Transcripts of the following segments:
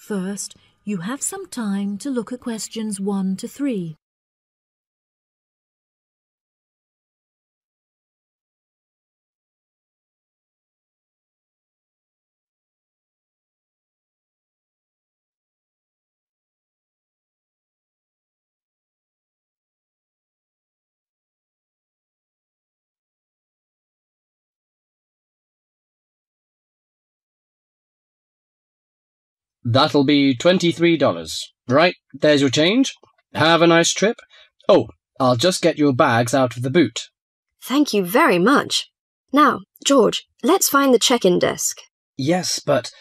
First, you have some time to look at questions 1 to 3. That'll be $23. Right, there's your change. Have a nice trip. Oh, I'll just get your bags out of the boot. Thank you very much. Now, George, let's find the check-in desk. Yes, but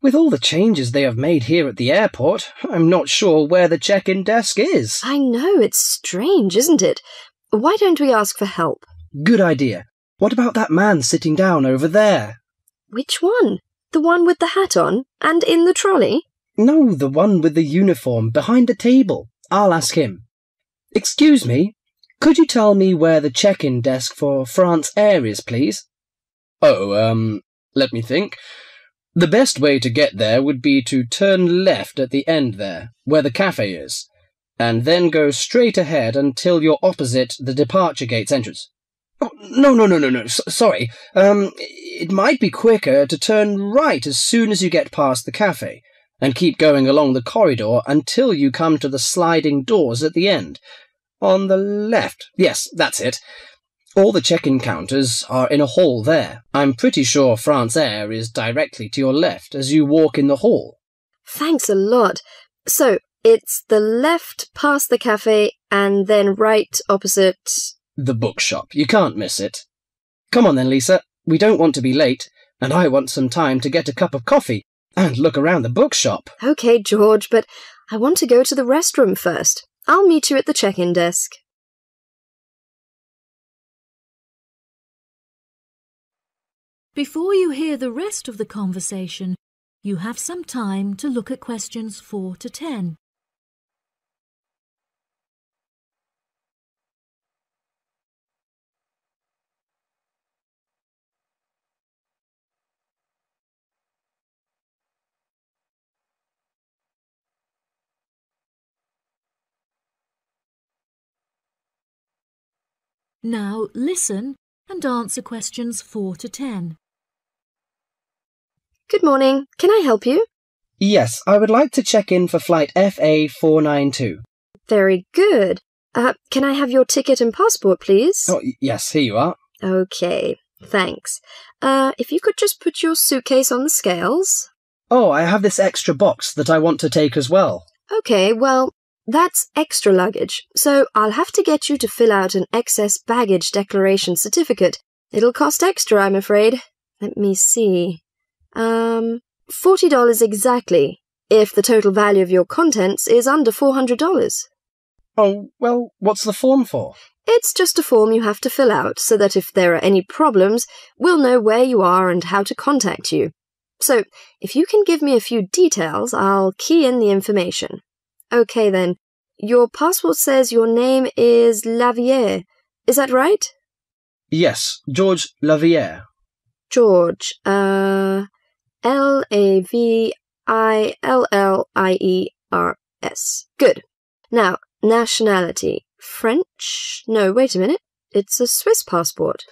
with all the changes they have made here at the airport, I'm not sure where the check-in desk is. I know, it's strange, isn't it? Why don't we ask for help? Good idea. What about that man sitting down over there? Which one? The one with the hat on and in the trolley? No, the one with the uniform behind the table. I'll ask him. Excuse me, could you tell me where the check-in desk for France Air is, please? Oh, let me think. The best way to get there would be to turn left at the end there, where the cafe is, and then go straight ahead until you're opposite the departure gates entrance. Oh, no. Sorry. It might be quicker to turn right as soon as you get past the cafe, and keep going along the corridor until you come to the sliding doors at the end. On the left. Yes, that's it. All the check-in counters are in a hall there. I'm pretty sure France Air is directly to your left as you walk in the hall. Thanks a lot. So, it's the left past the cafe and then right opposite... The bookshop. You can't miss it. Come on then, Lisa. We don't want to be late, and I want some time to get a cup of coffee and look around the bookshop. OK, George, but I want to go to the restroom first. I'll meet you at the check-in desk. Before you hear the rest of the conversation, you have some time to look at questions 4 to 10. Now listen and answer questions 4 to 10. Good morning. Can I help you? Yes, I would like to check in for flight FA492. Very good. Can I have your ticket and passport, please? Oh, yes, here you are. OK, thanks. If you could just put your suitcase on the scales. Oh, I have this extra box that I want to take as well. OK, well, that's extra luggage, so I'll have to get you to fill out an excess baggage declaration certificate. It'll cost extra, I'm afraid. Let me see. $40 exactly, if the total value of your contents is under $400. Oh, well, what's the form for? It's just a form you have to fill out so that if there are any problems, we'll know where you are and how to contact you. So, if you can give me a few details, I'll key in the information. OK then, your passport says your name is Lavier. Is that right? Yes, George Lavier. George, Lavillliers. Good. Now, nationality. French? No, wait a minute. It's a Swiss passport.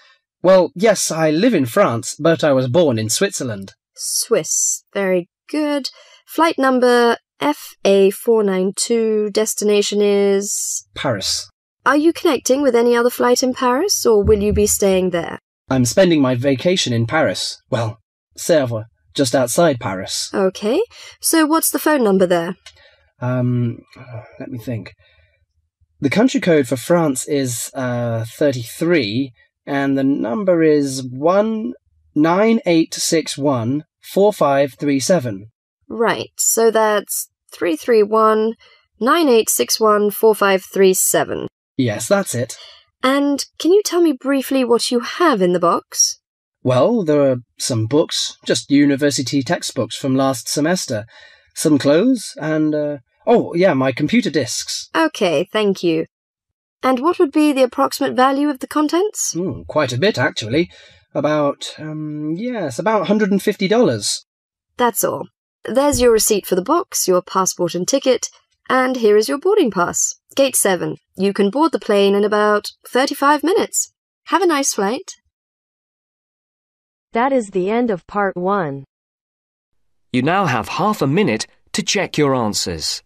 Well, yes, I live in France, but I was born in Switzerland. Swiss. Very good. Flight number FA492. Destination is... Paris. Are you connecting with any other flight in Paris, or will you be staying there? I'm spending my vacation in Paris. Well, Sèvres, just outside Paris. OK. So what's the phone number there? Let me think. The country code for France is 33, and the number is 198614537. Right, so that's 331-9861-4537. Yes, that's it. And can you tell me briefly what you have in the box? Well, there are some books, just university textbooks from last semester, some clothes, and, my computer disks. OK, thank you. And what would be the approximate value of the contents? Quite a bit, actually. About $150. That's all. there's your receipt for the box, your passport and ticket, and here is your boarding pass. Gate 7. You can board the plane in about 35 minutes. Have a nice flight. That is the end of part 1. You now have half a minute to check your answers.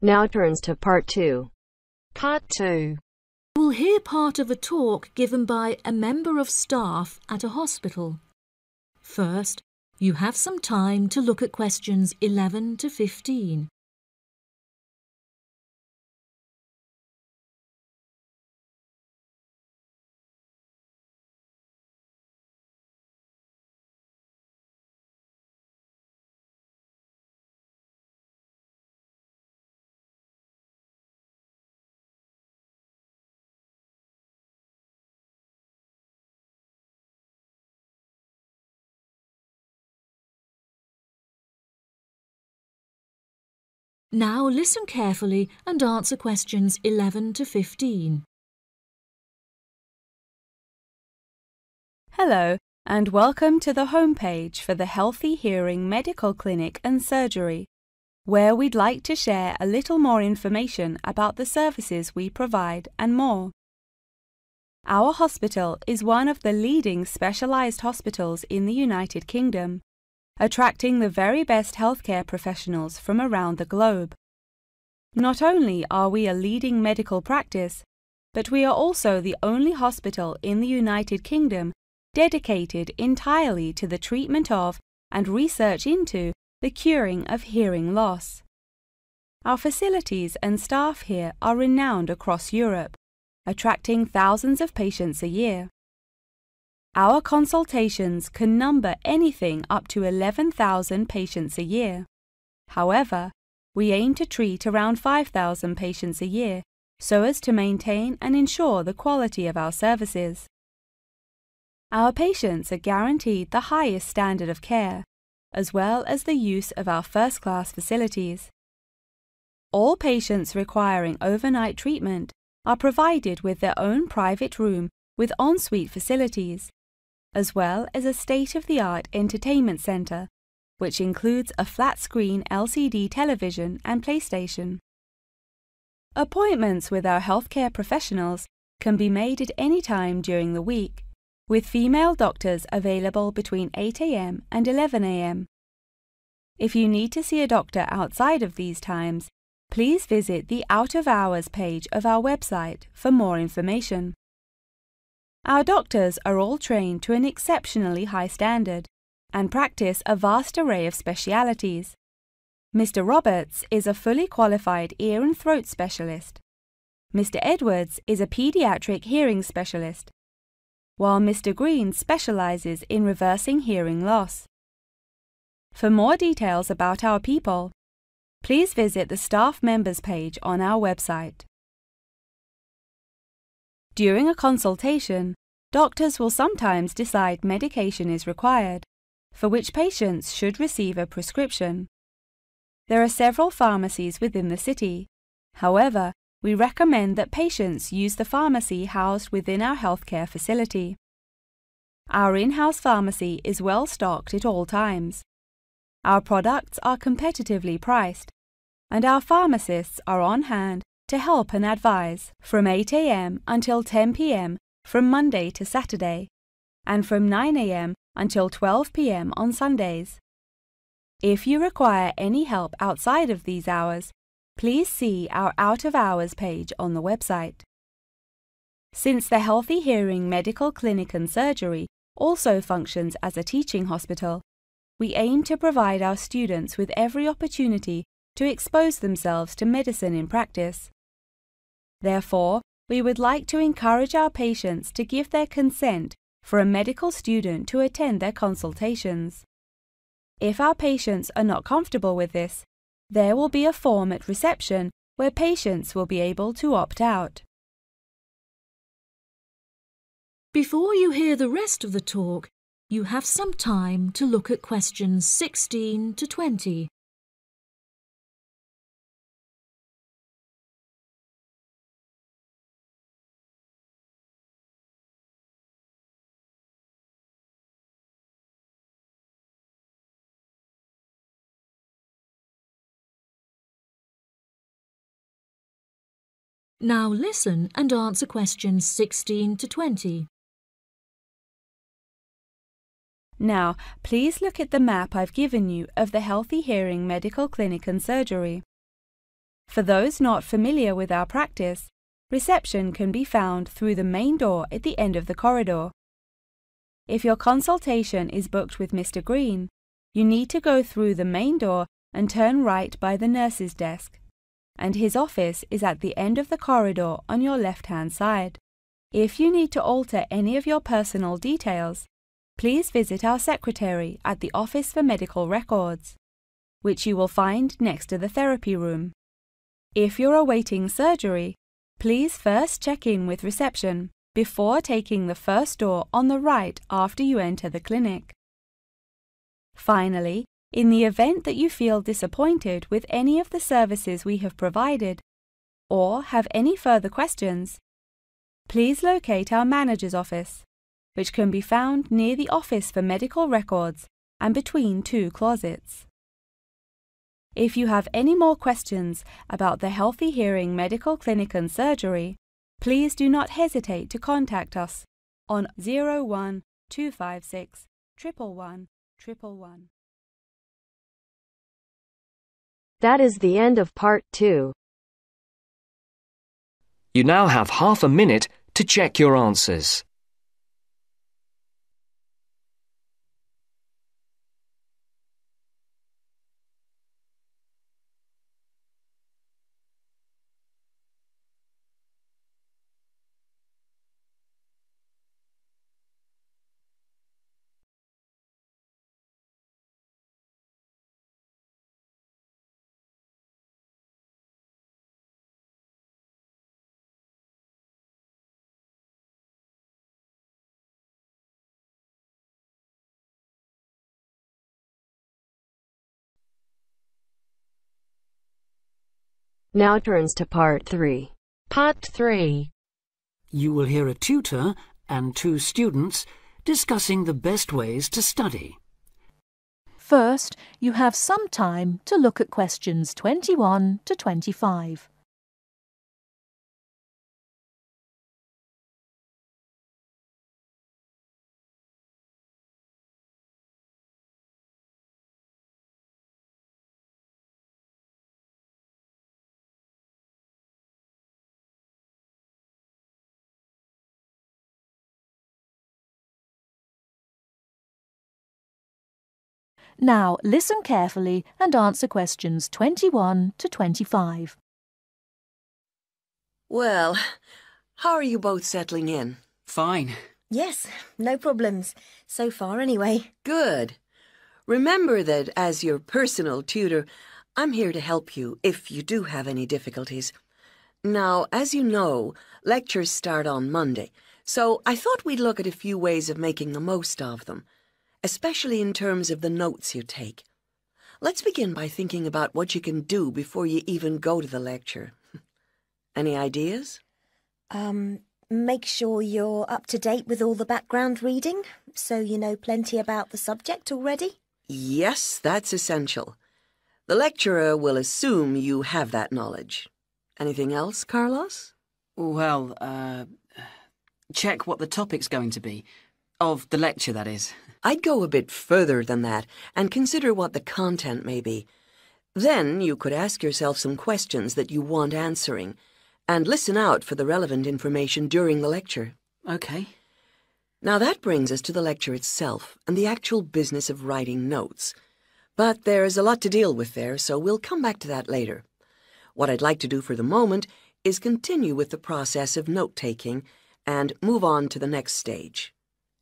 Now turns to part 2. Part 2. You will hear part of a talk given by a member of staff at a hospital. First, you have some time to look at questions 11 to 15. Now listen carefully and answer questions 11 to 15. Hello, and welcome to the homepage for the Healthy Hearing Medical Clinic and Surgery, where we'd like to share a little more information about the services we provide and more. Our hospital is one of the leading specialised hospitals in the United Kingdom, attracting the very best healthcare professionals from around the globe. Not only are we a leading medical practice, but we are also the only hospital in the United Kingdom dedicated entirely to the treatment of and research into the curing of hearing loss. Our facilities and staff here are renowned across Europe, attracting thousands of patients a year. Our consultations can number anything up to 11,000 patients a year. However, we aim to treat around 5,000 patients a year so as to maintain and ensure the quality of our services. Our patients are guaranteed the highest standard of care, as well as the use of our first-class facilities. All patients requiring overnight treatment are provided with their own private room with ensuite facilities, as well as a state-of-the-art entertainment centre, which includes a flat-screen LCD television and PlayStation. Appointments with our healthcare professionals can be made at any time during the week, with female doctors available between 8 a.m. and 11 a.m. If you need to see a doctor outside of these times, please visit the Out of Hours page of our website for more information. Our doctors are all trained to an exceptionally high standard and practice a vast array of specialities. Mr. Roberts is a fully qualified ear and throat specialist. Mr. Edwards is a pediatric hearing specialist, while Mr. Green specializes in reversing hearing loss. For more details about our people, please visit the staff members page on our website. During a consultation, doctors will sometimes decide medication is required, for which patients should receive a prescription. There are several pharmacies within the city. However, we recommend that patients use the pharmacy housed within our healthcare facility. Our in-house pharmacy is well stocked at all times. Our products are competitively priced, and our pharmacists are on hand to help and advise from 8 a.m. until 10 p.m. from Monday to Saturday, and from 9 a.m. until 12 p.m. on Sundays. If you require any help outside of these hours, please see our Out of Hours page on the website. Since the Healthy Hearing Medical Clinic and Surgery also functions as a teaching hospital, we aim to provide our students with every opportunity to expose themselves to medicine in practice. Therefore, we would like to encourage our patients to give their consent for a medical student to attend their consultations. If our patients are not comfortable with this, there will be a form at reception where patients will be able to opt out. Before you hear the rest of the talk, you have some time to look at questions 16 to 20. Now listen and answer questions 16 to 20. Now, please look at the map I've given you of the Healthy Hearing Medical Clinic and Surgery. For those not familiar with our practice, reception can be found through the main door at the end of the corridor. If your consultation is booked with Mr. Green, you need to go through the main door and turn right by the nurse's desk, and his office is at the end of the corridor on your left-hand side. If you need to alter any of your personal details, please visit our secretary at the Office for Medical Records, which you will find next to the therapy room. If you're awaiting surgery, please first check in with reception before taking the first door on the right after you enter the clinic. Finally, in the event that you feel disappointed with any of the services we have provided, or have any further questions, please locate our manager's office, which can be found near the Office for Medical Records and between two closets. If you have any more questions about the Healthy Hearing Medical Clinic and Surgery, please do not hesitate to contact us on 01 256 111 111. That is the end of part 2. You now have half a minute to check your answers. Now turns to part 3. Part 3. You will hear a tutor and 2 students discussing the best ways to study. First, you have some time to look at questions 21 to 25. Now listen carefully and answer questions 21 to 25. Well, how are you both settling in? Fine. Yes, no problems. So far, anyway. Good. Remember that as your personal tutor, I'm here to help you if you do have any difficulties. Now, as you know, lectures start on Monday, so I thought we'd look at a few ways of making the most of them, especially in terms of the notes you take. Let's begin by thinking about what you can do before you even go to the lecture. Any ideas? Make sure you're up to date with all the background reading, so you know plenty about the subject already. Yes, that's essential. The lecturer will assume you have that knowledge. Anything else, Carlos? Well, check what the topic's going to be. Of the lecture, that is. I'd go a bit further than that and consider what the content may be. Then you could ask yourself some questions that you want answering and listen out for the relevant information during the lecture. Okay. Now that brings us to the lecture itself and the actual business of writing notes. But there's a lot to deal with there, so we'll come back to that later. What I'd like to do for the moment is continue with the process of note-taking and move on to the next stage.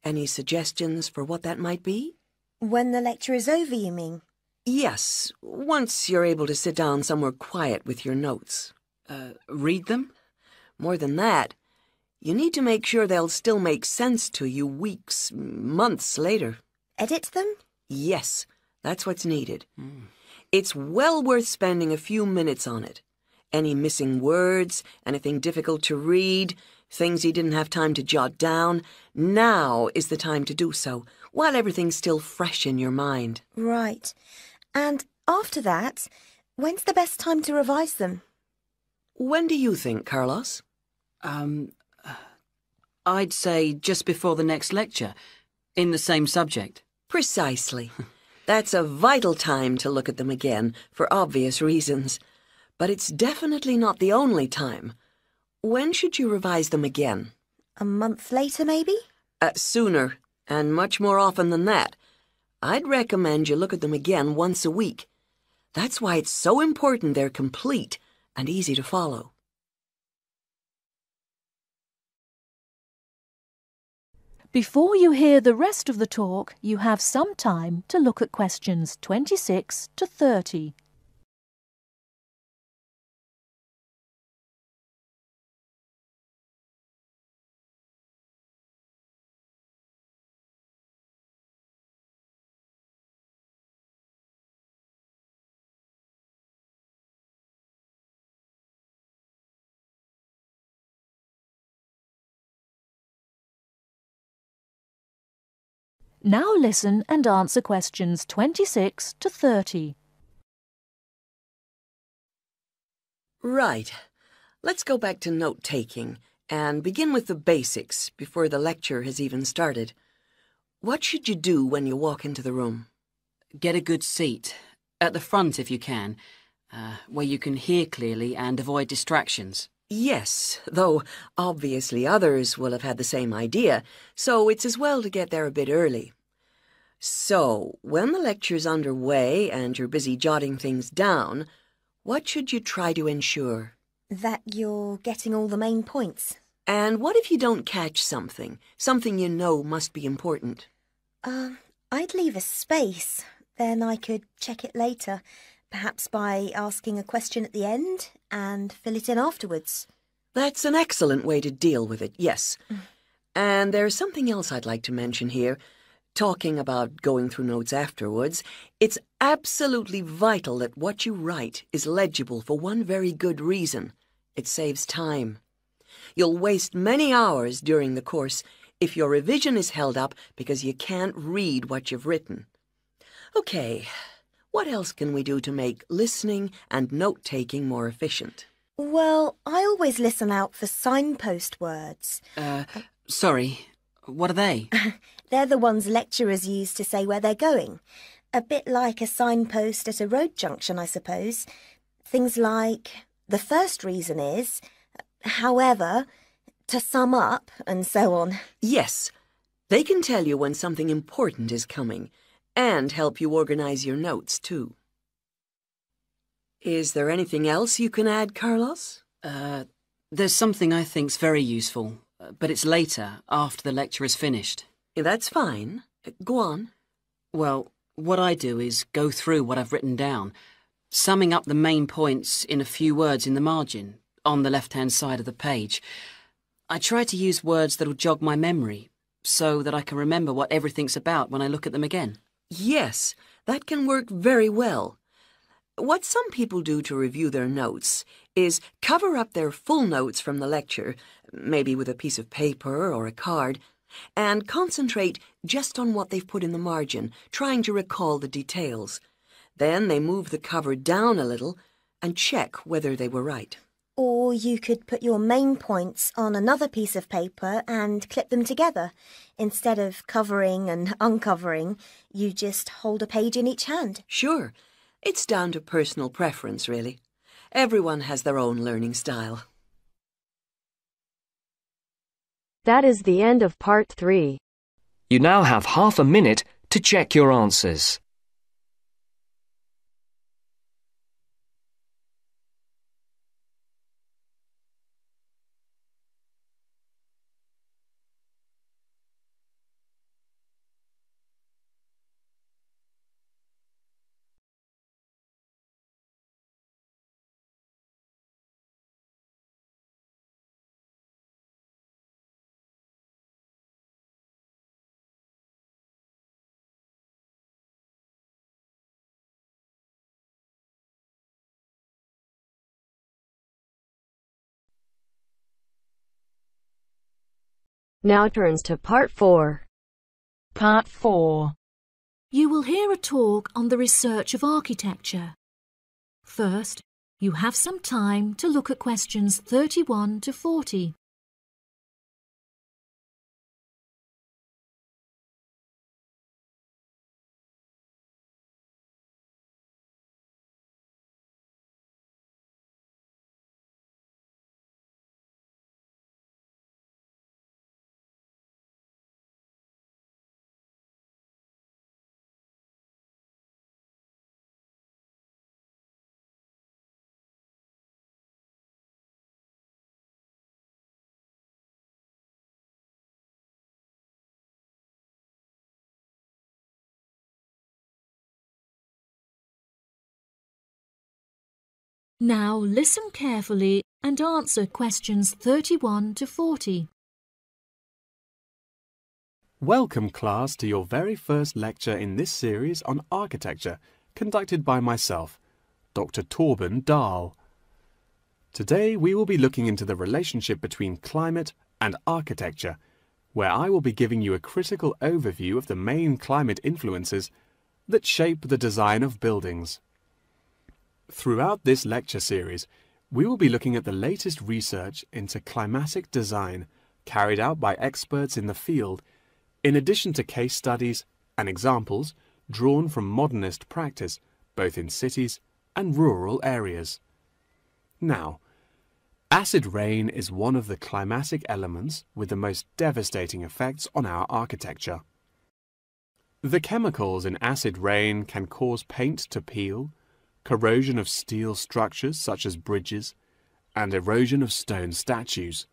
Any suggestions for what that might be? When the lecture is over, you mean? Yes, once you're able to sit down somewhere quiet with your notes. Read them? More than that, you need to make sure they'll still make sense to you weeks, months later. Edit them? Yes, that's what's needed. It's well worth spending a few minutes on it. Any missing words, anything difficult to read, things you didn't have time to jot down, now is the time to do so, while everything's still fresh in your mind. Right. And after that, when's the best time to revise them? When do you think, Carlos? I'd say just before the next lecture, in the same subject. Precisely. That's a vital time to look at them again, for obvious reasons. But it's definitely not the only time. When should you revise them again? A month later, maybe? Sooner, and much more often than that. I'd recommend you look at them again once a week. That's why it's so important they're complete and easy to follow. Before you hear the rest of the talk, you have some time to look at questions 26 to 30. Now listen and answer questions 26 to 30. Right. Let's go back to note-taking and begin with the basics before the lecture has even started. What should you do when you walk into the room? Get a good seat, at the front if you can, where you can hear clearly and avoid distractions. Yes, though obviously others will have had the same idea, so it's as well to get there a bit early. So, when the lecture's underway and you're busy jotting things down, what should you try to ensure? That you're getting all the main points. And what if you don't catch something you know must be important? I'd leave a space. Then I could check it later. Perhaps by asking a question at the end and fill it in afterwards. That's an excellent way to deal with it, yes. And there's something else I'd like to mention here. Talking about going through notes afterwards, it's absolutely vital that what you write is legible for one very good reason. It saves time. You'll waste many hours during the course if your revision is held up because you can't read what you've written. Okay. What else can we do to make listening and note-taking more efficient? Well, I always listen out for signpost words. Sorry, what are they? They're the ones lecturers use to say where they're going. A bit like a signpost at a road junction, I suppose. Things like, the first reason is, however, to sum up, and so on. Yes, they can tell you when something important is coming. And help you organize your notes, too. Is there anything else you can add, Carlos? There's something I think's very useful, but it's later, after the lecture is finished. That's fine. Go on. Well, what I do is go through what I've written down, summing up the main points in a few words in the margin, on the left-hand side of the page. I try to use words that'll jog my memory, so that I can remember what everything's about when I look at them again. Yes, that can work very well. What some people do to review their notes is cover up their full notes from the lecture, maybe with a piece of paper or a card, and concentrate just on what they've put in the margin, trying to recall the details. Then they move the cover down a little and check whether they were right. Or you could put your main points on another piece of paper and clip them together. Instead of covering and uncovering, you just hold a page in each hand. Sure. It's down to personal preference, really. Everyone has their own learning style. That is the end of part 3. You now have half a minute to check your answers. Now turns to Part 4. Part 4. You will hear a talk on the research of architecture. First, you have some time to look at questions 31 to 40. Now listen carefully and answer questions 31 to 40. Welcome, class, to your very first lecture in this series on architecture, conducted by myself, Dr. Torben Dahl. Today we will be looking into the relationship between climate and architecture, where I will be giving you a critical overview of the main climate influences that shape the design of buildings. Throughout this lecture series, we will be looking at the latest research into climatic design carried out by experts in the field, in addition to case studies and examples drawn from modernist practice, both in cities and rural areas. Now, acid rain is one of the climatic elements with the most devastating effects on our architecture. The chemicals in acid rain can cause paint to peel, corrosion of steel structures such as bridges, and erosion of stone statues.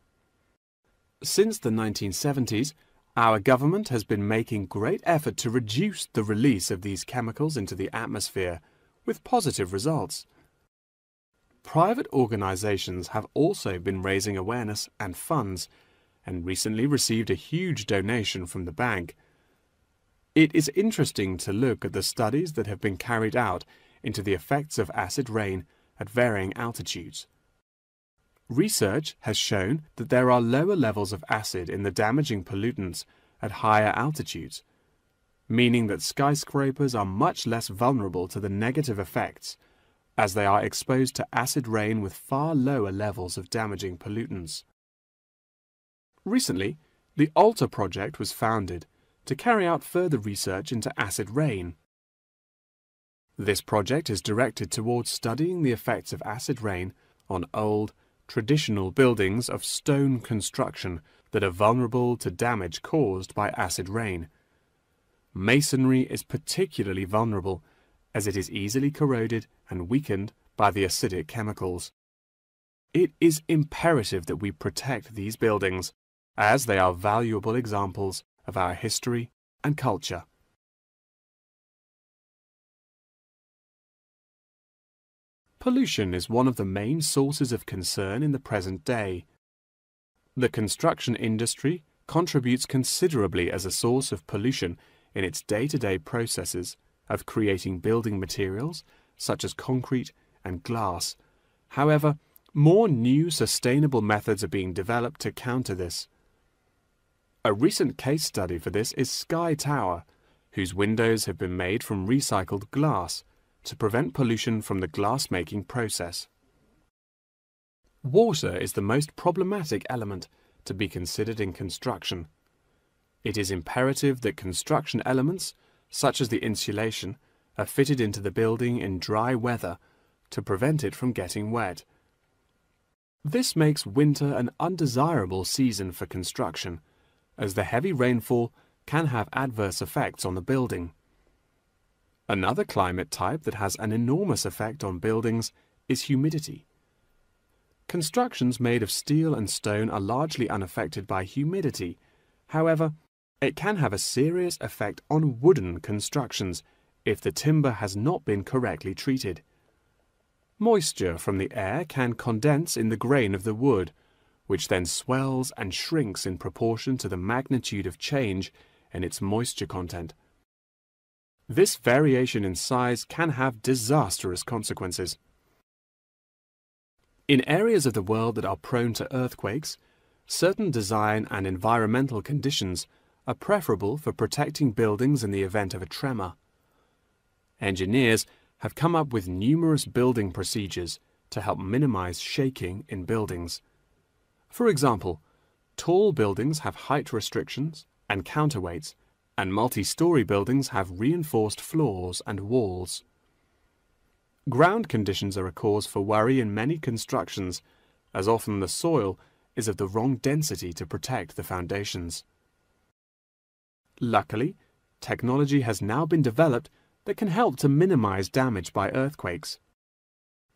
Since the 1970s, our government has been making great effort to reduce the release of these chemicals into the atmosphere, with positive results. Private organizations have also been raising awareness and funds, and recently received a huge donation from the bank. It is interesting to look at the studies that have been carried out into the effects of acid rain at varying altitudes. Research has shown that there are lower levels of acid in the damaging pollutants at higher altitudes, meaning that skyscrapers are much less vulnerable to the negative effects, as they are exposed to acid rain with far lower levels of damaging pollutants. Recently, the ALTA project was founded to carry out further research into acid rain. This project is directed towards studying the effects of acid rain on old, traditional buildings of stone construction that are vulnerable to damage caused by acid rain. Masonry is particularly vulnerable as it is easily corroded and weakened by the acidic chemicals. It is imperative that we protect these buildings, as they are valuable examples of our history and culture. Pollution is one of the main sources of concern in the present day. The construction industry contributes considerably as a source of pollution in its day-to-day processes of creating building materials such as concrete and glass. However, more new sustainable methods are being developed to counter this. A recent case study for this is Sky Tower, whose windows have been made from recycled glass to prevent pollution from the glass-making process. Water is the most problematic element to be considered in construction. It is imperative that construction elements, such as the insulation, are fitted into the building in dry weather to prevent it from getting wet. This makes winter an undesirable season for construction, as the heavy rainfall can have adverse effects on the building. Another climate type that has an enormous effect on buildings is humidity. Constructions made of steel and stone are largely unaffected by humidity. However, it can have a serious effect on wooden constructions if the timber has not been correctly treated. Moisture from the air can condense in the grain of the wood, which then swells and shrinks in proportion to the magnitude of change in its moisture content. This variation in size can have disastrous consequences. In areas of the world that are prone to earthquakes, certain design and environmental conditions are preferable for protecting buildings in the event of a tremor. Engineers have come up with numerous building procedures to help minimize shaking in buildings. For example, tall buildings have height restrictions and counterweights, and multi-story buildings have reinforced floors and walls. Ground conditions are a cause for worry in many constructions, as often the soil is of the wrong density to protect the foundations. Luckily, technology has now been developed that can help to minimize damage by earthquakes.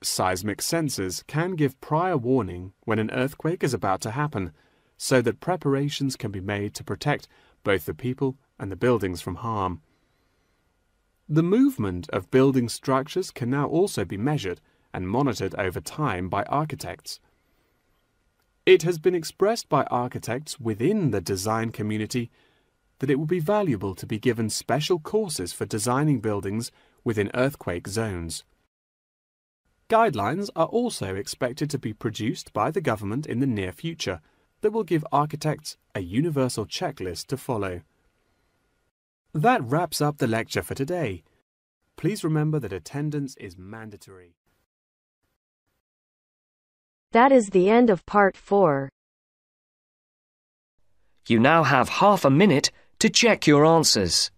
Seismic sensors can give prior warning when an earthquake is about to happen, so that preparations can be made to protect both the people and the buildings from harm. The movement of building structures can now also be measured and monitored over time by architects. It has been expressed by architects within the design community that it would be valuable to be given special courses for designing buildings within earthquake zones. Guidelines are also expected to be produced by the government in the near future that will give architects a universal checklist to follow. That wraps up the lecture for today. Please remember that attendance is mandatory. That is the end of part 4. You now have half a minute to check your answers.